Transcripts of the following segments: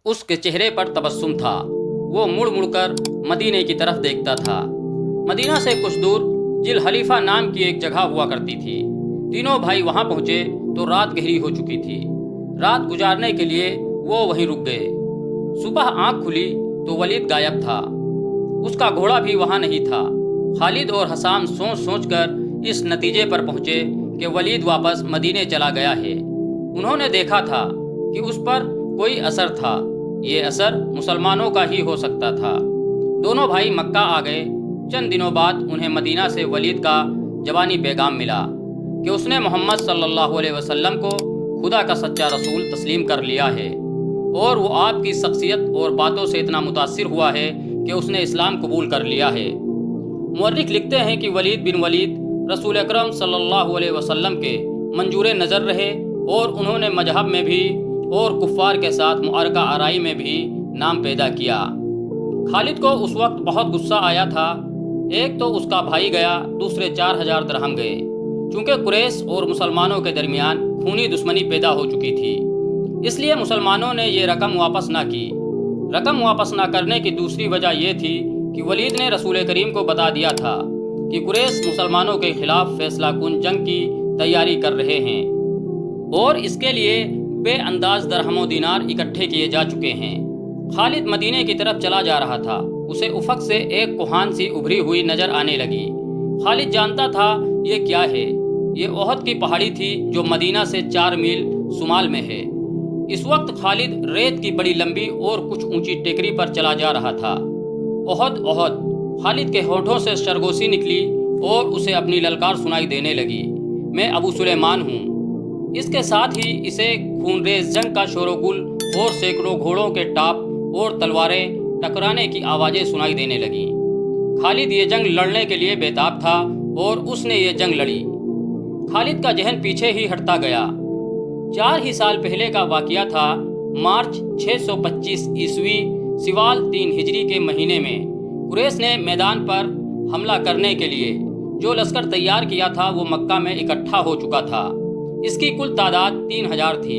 اس کے چہرے پر تبسم تھا۔ وہ مڑ مڑ کر مدینے کی طرف دیکھتا تھا۔ مدینہ سے کچھ دور جل حلیفہ نام کی ایک جگہ ہوا کرتی تھی۔ تینوں بھائی وہاں پہنچے تو رات گہری ہو چکی تھی۔ رات گزارنے کے لیے وہ وہیں رک گئے۔ صبح آنکھ کھلی تو ولید غائب تھا۔ اس کا گھوڑا بھی وہاں نہیں تھا۔ خالد اور حسام سوچ سوچ کر اس نتیجے پر پہنچے کہ ولید واپس مدینے چلا گیا ہے۔ انہوں نے دیکھا تھا کہ اس پر کوئی اثر تھا۔ یہ اثر مسلمانوں کا ہی ہو سکتا تھا۔ دونوں بھائی مکہ آ گئے۔ چند دنوں بعد انہیں مدینہ سے ولید کا زبانی پیغام ملا کہ اس نے محمد صلی اللہ علیہ وسلم کو خدا کا سچا رسول تسلیم کر لیا ہے، اور وہ آپ کی شخصیت اور باتوں سے اتنا متاثر ہوا ہے کہ اس نے اسلام قبول کر لیا ہے۔ مورخ لکھتے ہیں کہ ولید بن ولید رسول اکرم صلی اللہ علیہ وسلم کے منظور نظر رہے، اور انہوں نے مذہب میں بھی اور کفار کے ساتھ معرکہ آرائی میں بھی نام پیدا کیا۔ خالد کو اس وقت بہت غصہ آیا تھا۔ ایک تو اس کا بھائی گیا، دوسرے 4000 درہم گئے۔ چونکہ قریش اور مسلمانوں کے درمیان خونی دشمنی پیدا ہو چکی تھی، اس لیے مسلمانوں نے یہ رقم واپس نہ کی۔ رقم واپس نہ کرنے کی دوسری وجہ یہ تھی کہ ولید نے رسول کریم کو بتا دیا تھا کہ قریش مسلمانوں کے خلاف فیصلہ کن جنگ کی تیاری کر رہے ہیں، اور اس کے لیے بے انداز درہم و دینار اکٹھے کیے جا چکے ہیں۔ خالد مدینے کی طرف چلا جا رہا تھا۔ اسے افق سے ایک کوہان سی ابھری ہوئی نظر آنے لگی۔ خالد جانتا تھا یہ کیا ہے۔ یہ احد کی پہاڑی تھی جو مدینہ سے 4 میل شمال میں ہے۔ اس وقت خالد ریت کی بڑی لمبی اور کچھ اونچی ٹیکری پر چلا جا رہا تھا۔ احد احد! خالد کے ہونٹوں سے سرگوشی نکلی اور اسے اپنی للکار سنائی دینے لگی، میں ابو سلیمان ہوں۔ اس کے ساتھ ہی اسے خونریز جنگ کا شور و گل اور سینکڑوں گھوڑوں کے ٹاپ اور تلواریں ٹکرانے کی آوازیں سنائی دینے لگیں۔ خالد یہ جنگ لڑنے کے لیے بیتاب تھا، اور اس نے یہ جنگ لڑی۔ خالد کا ذہن پیچھے ہی ہٹتا گیا۔ 4 ہی سال پہلے کا واقعہ تھا۔ مارچ 625 عیسوی سوال 3 ہجری کے مہینے میں قریش نے میدان پر حملہ کرنے کے لیے جو لشکر تیار کیا تھا وہ مکہ میں اکٹھا ہو چکا تھا۔ اس کی کل تعداد 3000 تھی۔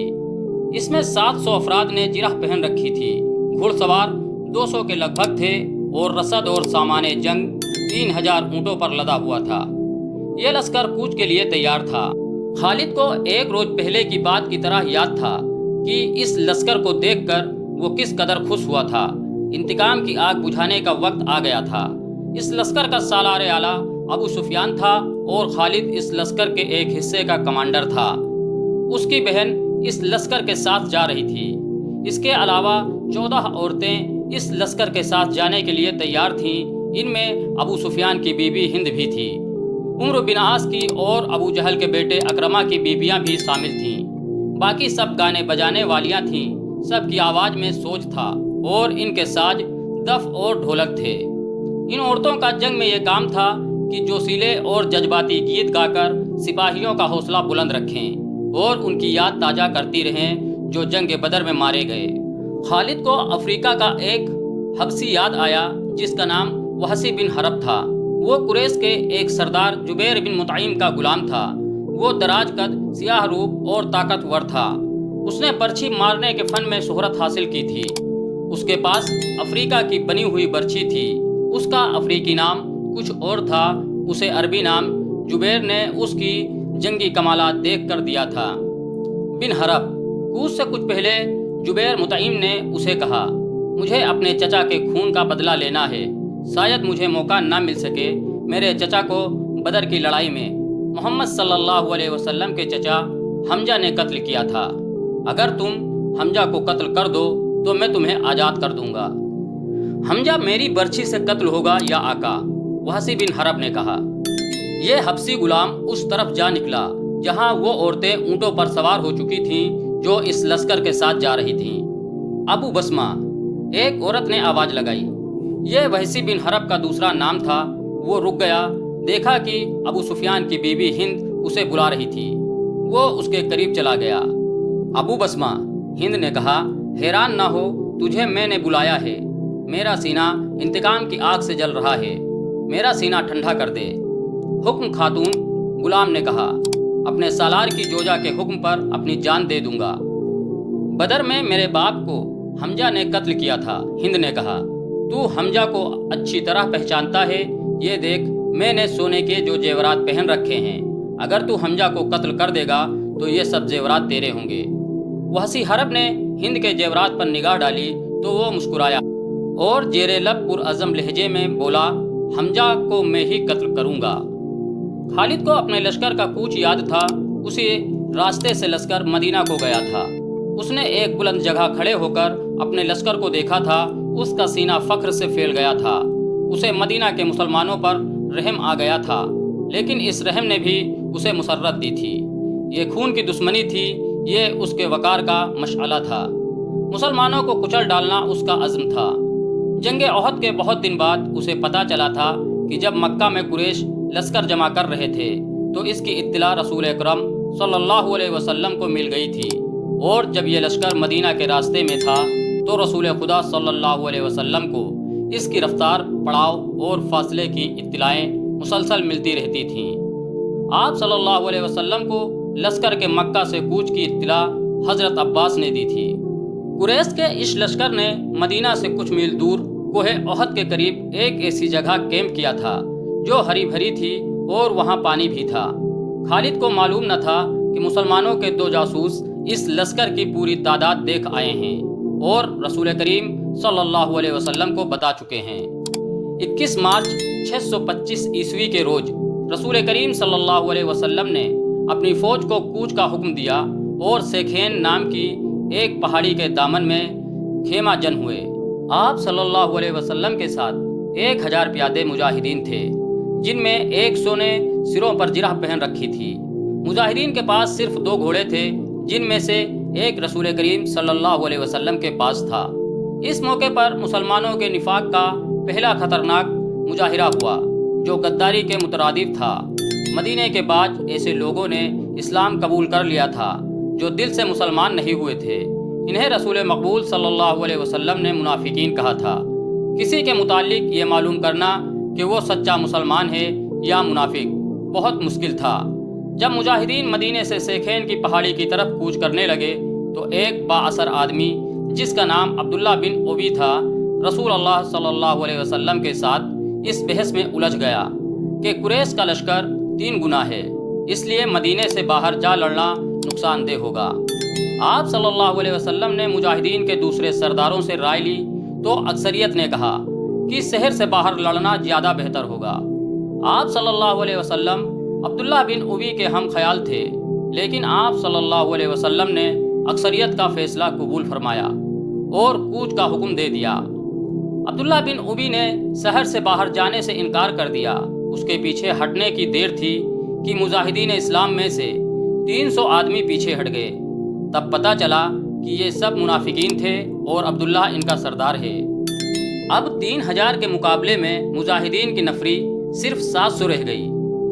اس میں 700 افراد نے جرح پہن رکھی تھی۔ گھڑ سوار 200 کے لگ بھگ تھے، اور رسد اور سامان جنگ 3000 اونٹوں پر لدا ہوا تھا۔ یہ لشکر کوچ کے لیے تیار تھا۔ خالد کو ایک روز پہلے کی بات کی طرح یاد تھا کہ اس لشکر کو دیکھ کر وہ کس قدر خوش ہوا تھا۔ انتقام کی آگ بجھانے کا وقت آ گیا تھا۔ اس لشکر کا سالار اعلیٰ ابو سفیان تھا، اور خالد اس لشکر کے ایک حصے کا کمانڈر تھا۔ اس کی بہن اس لشکر کے ساتھ جا رہی تھی۔ اس کے علاوہ 14 عورتیں اس لشکر کے ساتھ جانے کے لیے تیار تھیں۔ ان میں ابو سفیان کی بیوی ہند بھی تھی۔ عمرو بن عاص کی اور ابو جہل کے بیٹے اکرمہ کی بیویاں بھی شامل تھیں۔ باقی سب گانے بجانے والیاں تھیں۔ سب کی آواز میں سوج تھا، اور ان کے ساز دف اور ڈھولک تھے۔ ان عورتوں کا جنگ میں یہ کام تھا کہ جوشیلے اور جذباتی گیت گا کر سپاہیوں کا حوصلہ بلند رکھیں، اور ان کی یاد تازہ کرتی رہیں جو جنگ بدر میں مارے گئے۔ خالد کو افریقہ کا ایک حبشی یاد آیا جس کا نام وحشی بن حرب تھا۔ وہ قریش کے ایک سردار جبیر بن مطعم کا غلام تھا۔ وہ دراز قد، سیاہ روپ اور طاقتور تھا۔ اس نے برچھی مارنے کے فن میں شہرت حاصل کی تھی۔ اس کے پاس افریقہ کی بنی ہوئی برچھی تھی۔ اس کا افریقی نام کچھ اور تھا۔ اسے عربی نام جبیر نے اس کی جنگی کمالات دیکھ کر دیا تھا۔ بن حرب کوچ سے کچھ پہلے جبیر مطعم نے اسے کہا، مجھے اپنے چچا کے خون کا بدلہ لینا ہے۔ شاید مجھے موقع نہ مل سکے۔ میرے چچا کو بدر کی لڑائی میں محمد صلی اللہ علیہ وسلم کے چچا حمزہ نے قتل کیا تھا۔ اگر تم حمزہ کو قتل کر دو تو میں تمہیں آزاد کر دوں گا۔ حمزہ میری برچھی سے قتل ہوگا یا آقا، وحشی بن حرب نے کہا۔ یہ حبشی غلام اس طرف جا نکلا جہاں وہ عورتیں اونٹوں پر سوار ہو چکی تھیں جو اس لشکر کے ساتھ جا رہی تھیں۔ ابو بسمہ، ایک عورت نے آواز لگائی۔ یہ وحشی بن حرب کا دوسرا نام تھا۔ وہ رک گیا، دیکھا کہ ابو سفیان کی بیوی ہند اسے بلا رہی تھی۔ وہ اس کے قریب چلا گیا۔ ابو بسمہ، ہند نے کہا، حیران نہ ہو، تجھے میں نے بلایا ہے۔ میرا سینہ انتقام کی آگ سے جل رہا ہے۔ میرا سینہ ٹھنڈا کر دے۔ حکم خاتون، غلام نے کہا، اپنے سالار کی جوجا کے حکم پر اپنی جان دے دوں گا۔ بدر میں میرے باپ کو حمزہ نے قتل کیا تھا۔ ہند نے کہا، تو حمزہ کو اچھی طرح پہچانتا ہے، یہ دیکھ میں نے سونے کے جو زیورات پہن رکھے ہیں، اگر تو حمزہ کو قتل کر دے گا تو یہ سب زیورات تیرے ہوں گے۔ وہ ہنسی حرب نے ہند کے زیورات پر نگاہ ڈالی تو وہ مسکرایا اور زیر لب پرعزم لہجے میں بولا، حمزہ کو میں ہی قتل کروں گا۔ خالد کو اپنے لشکر کا کوچ یاد تھا۔ اسی راستے سے لشکر مدینہ کو گیا تھا۔ اس نے ایک بلند جگہ کھڑے ہو کر اپنے لشکر کو دیکھا تھا۔ اس کا سینہ فخر سے پھیل گیا تھا۔ اسے مدینہ کے مسلمانوں پر رحم آ گیا تھا، لیکن اس رحم نے بھی اسے مسرت دی تھی۔ یہ خون کی دشمنی تھی، یہ اس کے وقار کا مشعلہ تھا۔ مسلمانوں کو کچل ڈالنا اس کا عزم تھا۔ جنگ احد کے بہت دن بعد اسے پتہ چلا تھا کہ جب مکہ میں قریش لشکر جمع کر رہے تھے تو اس کی اطلاع رسول اکرم صلی اللہ علیہ وسلم کو مل گئی تھی، اور جب یہ لشکر مدینہ کے راستے میں تھا تو رسول خدا صلی اللہ علیہ وسلم کو اس کی رفتار، پڑاؤ اور فاصلے کی اطلاعیں مسلسل ملتی رہتی تھیں۔ آپ صلی اللہ علیہ وسلم کو لشکر کے مکہ سے کوچ کی اطلاع حضرت عباس نے دی تھی۔ قریش کے اس لشکر نے مدینہ سے کچھ میل دور کوہ احد کے قریب ایک ایسی جگہ کیمپ کیا تھا جو ہری بھری تھی اور وہاں پانی بھی تھا۔ خالد کو معلوم نہ تھا کہ مسلمانوں کے 2 جاسوس اس لشکر کی پوری تعداد دیکھ آئے ہیں اور رسول کریم صلی اللہ علیہ وسلم کو بتا چکے ہیں۔ 21 مارچ 625 عیسوی کے روز رسول کریم صلی اللہ علیہ وسلم نے اپنی فوج کو کوچ کا حکم دیا اور سیکھین نام کی ایک پہاڑی کے دامن میں خیمہ جن ہوئے۔ آپ صلی اللہ علیہ وسلم کے ساتھ 1000 پیادے مجاہدین تھے، جن میں 100 نے سروں پر جرح پہن رکھی تھی۔ مجاہدین کے پاس صرف 2 گھوڑے تھے، جن میں سے ایک رسول کریم صلی اللہ علیہ وسلم کے پاس تھا۔ اس موقع پر مسلمانوں کے نفاق کا پہلا خطرناک مظاہرہ ہوا، جو غداری کے مترادف تھا۔ مدینے کے بعد ایسے لوگوں نے اسلام قبول کر لیا تھا جو دل سے مسلمان نہیں ہوئے تھے۔ انہیں رسول مقبول صلی اللہ علیہ وسلم نے منافقین کہا تھا۔ کسی کے متعلق یہ معلوم کرنا کہ وہ سچا مسلمان ہے یا منافق بہت مشکل تھا۔ جب مجاہدین مدینے سے سیکھین کی پہاڑی کی طرف کوچ کرنے لگے تو ایک با اثر آدمی جس کا نام عبداللہ بن ابی تھا، رسول اللہ صلی اللہ علیہ وسلم کے ساتھ اس بحث میں الجھ گیا کہ قریش کا لشکر 3 گنا ہے، اس لیے مدینے سے باہر جا لڑنا نقصان دہ ہوگا۔ آپ صلی اللہ علیہ وسلم نے مجاہدین کے دوسرے سرداروں سے رائے لی تو اکثریت نے کہا کہ شہر سے باہر لڑنا زیادہ بہتر ہوگا۔ آپ صلی اللہ علیہ وسلم عبداللہ بن ابی کے ہم خیال تھے، لیکن آپ صلی اللہ علیہ وسلم نے اکثریت کا فیصلہ قبول فرمایا اور کوچ کا حکم دے دیا۔ عبداللہ بن ابی نے شہر سے باہر جانے سے انکار کر دیا۔ اس کے پیچھے ہٹنے کی دیر تھی کہ مجاہدین اسلام میں سے 300 آدمی پیچھے ہٹ گئے۔ تب پتہ چلا کہ یہ سب منافقین تھے اور عبداللہ ان کا سردار ہے۔ اب 3000 کے مقابلے میں مجاہدین کی نفری صرف 700 رہ گئی۔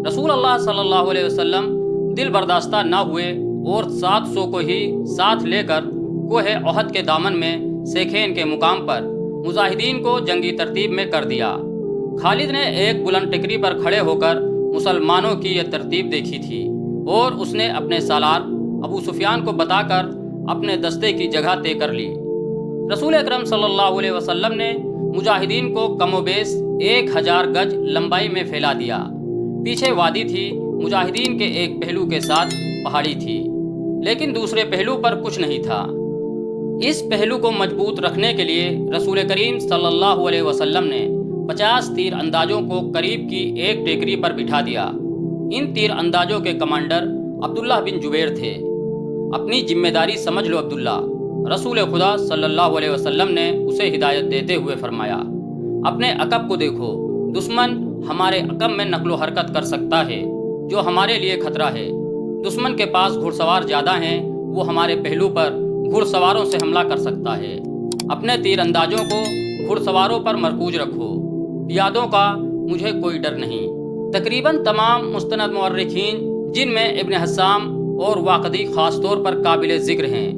رسول اللہ صلی اللہ علیہ وسلم دل برداشتہ نہ ہوئے اور 700 کو ہی ساتھ لے کر کوہ احد کے دامن میں سیکھین کے مقام پر مجاہدین کو جنگی ترتیب میں کر دیا۔ خالد نے ایک بلند ٹکری پر کھڑے ہو کر مسلمانوں کی یہ ترتیب دیکھی تھی اور اس نے اپنے سالار ابو سفیان کو بتا کر اپنے دستے کی جگہ طے کر لی۔ رسول اکرم صلی اللہ علیہ وسلم نے مجاہدین کو کم و بیش 1000 گج لمبائی میں پھیلا دیا۔ پیچھے وادی تھی، مجاہدین کے ایک پہلو کے ساتھ پہاڑی تھی، لیکن دوسرے پہلو پر کچھ نہیں تھا۔ اس پہلو کو مضبوط رکھنے کے لیے رسول کریم صلی اللہ علیہ وسلم نے 50 تیر اندازوں کو قریب کی ایک ٹیکری پر بٹھا دیا۔ ان تیر اندازوں کے کمانڈر عبداللہ بن جبیر تھے۔ اپنی ذمہ داری سمجھ لو عبداللہ، رسول خدا صلی اللہ علیہ وسلم نے اسے ہدایت دیتے ہوئے فرمایا۔ اپنے عقب کو دیکھو، دشمن ہمارے عقب میں نقل و حرکت کر سکتا ہے، جو ہمارے لیے خطرہ ہے۔ دشمن کے پاس گھڑ سوار زیادہ ہیں، وہ ہمارے پہلو پر گھڑ سواروں سے حملہ کر سکتا ہے۔ اپنے تیر اندازوں کو گھڑ سواروں پر مرکوز رکھو، پیادوں کا مجھے کوئی ڈر نہیں۔ تقریباً تمام مستند مورخین، جن میں ابن حسام اور واقدی خاص طور پر قابل ذکر ہیں،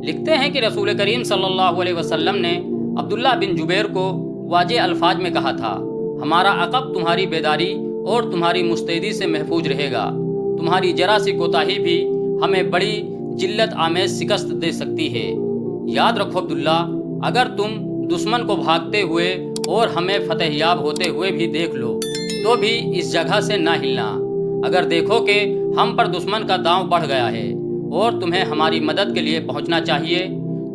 لکھتے ہیں کہ رسول کریم صلی اللہ علیہ وسلم نے عبداللہ بن جبیر کو واضح الفاظ میں کہا تھا، ہمارا عقب تمہاری بیداری اور تمہاری مستعدی سے محفوظ رہے گا۔ تمہاری ذرا سی کوتاہی بھی ہمیں بڑی جلت آمیز شکست دے سکتی ہے۔ یاد رکھو عبداللہ، اگر تم دشمن کو بھاگتے ہوئے اور ہمیں فتح یاب ہوتے ہوئے بھی دیکھ لو تو بھی اس جگہ سے نہ ہلنا۔ اگر دیکھو کہ ہم پر دشمن کا داؤ بڑھ گیا ہے اور تمہیں ہماری مدد کے لیے پہنچنا چاہیے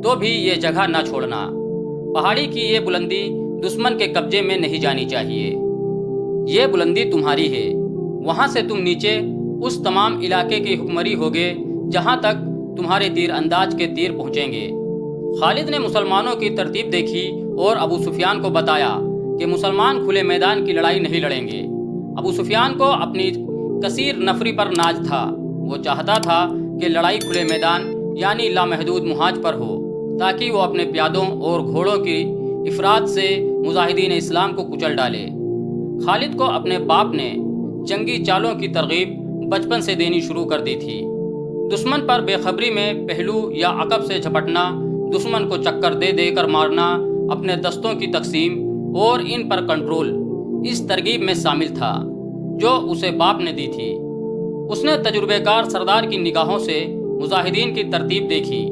تو بھی یہ جگہ نہ چھوڑنا۔ پہاڑی کی یہ بلندی دشمن کے قبضے میں نہیں جانی چاہیے۔ یہ بلندی تمہاری ہے، وہاں سے تم نیچے اس تمام علاقے کی حکمری ہوگے جہاں تک تمہارے تیر انداز کے تیر پہنچیں گے۔ خالد نے مسلمانوں کی ترتیب دیکھی اور ابو سفیان کو بتایا کہ مسلمان کھلے میدان کی لڑائی نہیں لڑیں گے۔ ابو سفیان کو اپنی کثیر نفری پر ناز تھا۔ وہ چاہتا تھا کہ لڑائی کھلے میدان یعنی لامحدود محاذ پر ہو تاکہ وہ اپنے پیادوں اور گھوڑوں کی افراد سے مجاہدین اسلام کو کچل ڈالے۔ خالد کو اپنے باپ نے جنگی چالوں کی ترغیب بچپن سے دینی شروع کر دی تھی۔ دشمن پر بے خبری میں پہلو یا عقب سے جھپٹنا، دشمن کو چکر دے دے کر مارنا، اپنے دستوں کی تقسیم اور ان پر کنٹرول اس ترغیب میں شامل تھا جو اسے باپ نے دی تھی۔ اس نے تجربہ کار سردار کی نگاہوں سے مجاہدین کی ترتیب دیکھی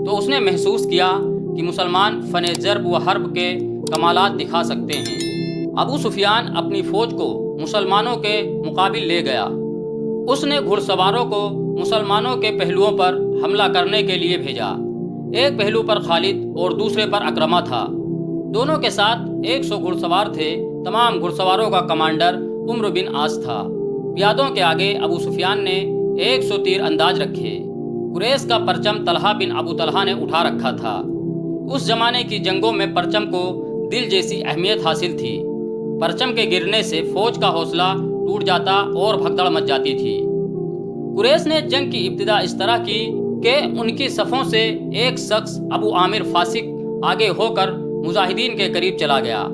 تو اس نے محسوس کیا کہ مسلمان فن ضرب و حرب کے کمالات دکھا سکتے ہیں۔ ابو سفیان اپنی فوج کو مسلمانوں کے مقابل لے گیا۔ اس نے گھڑ سواروں کو مسلمانوں کے پہلوؤں پر حملہ کرنے کے لیے بھیجا۔ ایک پہلو پر خالد اور دوسرے پر اکرمہ تھا۔ دونوں کے ساتھ 100 گھڑ سوار تھے۔ تمام گھڑ سواروں کا کمانڈر عمرو بن عاص تھا۔ پیادوں کے آگے ابو سفیان نے 100 تیر انداز رکھے۔ قریش کا پرچم طلحہ بن ابو طلحہ نے اٹھا رکھا تھا۔ اس زمانے کی جنگوں میں پرچم کو دل جیسی اہمیت حاصل تھی۔ پرچم کے گرنے سے فوج کا حوصلہ ٹوٹ جاتا اور بھگدڑ مچ جاتی تھی۔ قریش نے جنگ کی ابتدا اس طرح کی کہ ان کی صفوں سے ایک شخص ابو عامر فاسق آگے ہو کر مجاہدین کے قریب چلا گیا۔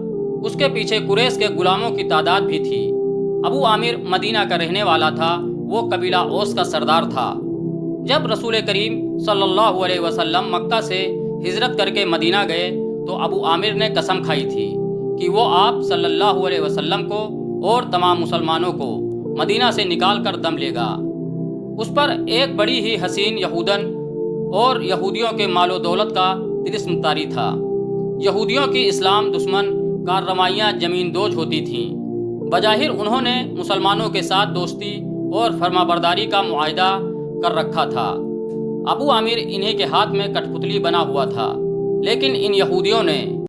اس کے پیچھے قریش کے غلاموں کی تعداد بھی تھی۔ ابو عامر مدینہ کا رہنے والا تھا۔ وہ قبیلہ اوس کا سردار تھا۔ جب رسول کریم صلی اللہ علیہ وسلم مکہ سے ہجرت کر کے مدینہ گئے تو ابو عامر نے قسم کھائی تھی کہ وہ آپ صلی اللہ علیہ وسلم کو اور تمام مسلمانوں کو مدینہ سے نکال کر دم لے گا۔ اس پر ایک بڑی ہی حسین یہودن اور یہودیوں کے مال و دولت کا طلسم طاری تھا۔ یہودیوں کی اسلام دشمن کارروائیاں زمین دوز ہوتی تھیں۔ بظاہر انہوں نے مسلمانوں کے ساتھ دوستی اور فرما برداری کا معاہدہ کر رکھا تھا۔ ابو عامر انہیں کے ہاتھ میں کٹھ پتلی بنا ہوا تھا، لیکن ان یہودیوں نے